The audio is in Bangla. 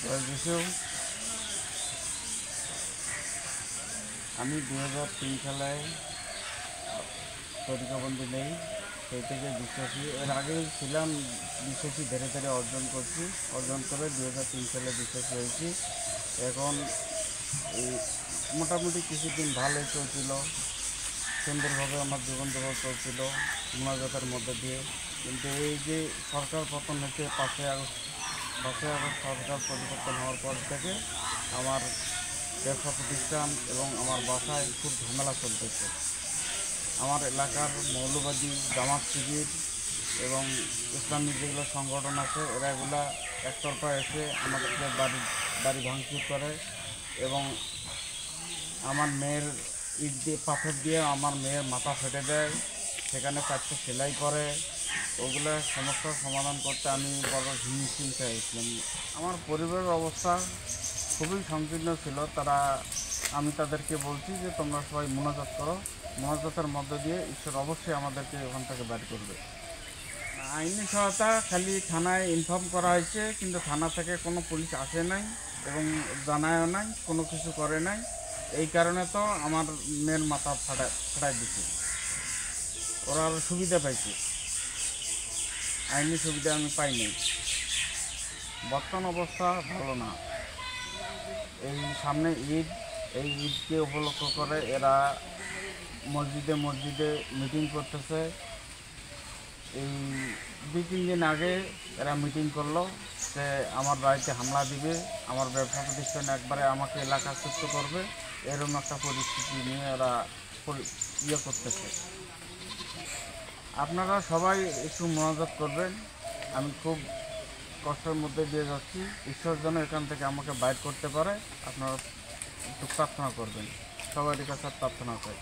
জয় যিশু। আমি 2003 সালে তরিকাবন্দি নেই, সেই থেকে বিশ্বাসী। এর আগে ছিলাম বিশ্বাসী, ধীরে ধীরে অর্জন করে 2003 সালে বিশ্বাসী হয়েছি। এখন এই মোটামুটি কিছুদিন ভালোই চলছিল, সুন্দরভাবে আমার জীবনযাপন চলছিল মোনাজাতের মধ্যে দিয়ে। কিন্তু এই যে সরকার পতন হয়েছে 5ই আগস্ট সরকার পরিবর্তন হওয়ার পর থেকে আমার ব্যবসা প্রতিষ্ঠান এবং আমার বাসায় খুব ঝামেলা চলতেছে। আমার এলাকার মৌলবাদী জামাত শিবির এবং ইসলামিক যেগুলো সংগঠন আছে, এগুলা একতরফা এসে আমাদেরকে বাড়ি ভাঙচুর করে এবং আমার মেয়ের ইট দিয়ে পাথর দিয়ে আমার মেয়ের মাথা ফেটে দেয়, সেখানে 4টে সেলাই করে। ওগুলো সমস্যার সমাধান করতে আমি বড় হিমশিম চাইছিলাম। আমার পরিবারের অবস্থা খুবই সংকীর্ণ ছিল। আমি তাদেরকে বলছি যে তোমরা সবাই মোনাজাত করো, মোনাজাতের মধ্য দিয়ে ঈশ্বর অবশ্যই আমাদেরকে ওখান থেকে বের করবে। আইনি সহায়তা খালি থানায় ইনফর্ম করা হয়েছে, কিন্তু থানা থেকে কোনো পুলিশ আসে নাই এবং জানায়ও নাই, কোনো কিছু করে নাই। এই কারণে তো আমার মেয়ের মাথা ফাটাই দিচ্ছে। ওরা আরও সুবিধা পাইছে, আইনি সুবিধা আমি পাইনি। বর্তমান অবস্থা ভালো না। এই সামনে ঈদ, এই ঈদকে উপলক্ষ করে এরা মসজিদে মিটিং করতেছে। এই 2-3 দিন আগে এরা মিটিং করলো যে আমার বাড়িতে হামলা দিবে, আমার ব্যবসা প্রতিষ্ঠানে একবারে আমাকে এলাকাচ্যুত করবে। এরকম একটা পরিস্থিতি নিয়ে এরা করতেছে। আপনারা সবাই একটু মোনাজাত করবেন। আমি খুব কষ্টের মধ্যে দিয়ে যাচ্ছি, ঈশ্বর যেন এখান থেকে আমাকে বাইর করতে পারে। আপনারা একটু প্রার্থনা করবেন, সবারই কাছে প্রার্থনা চাই।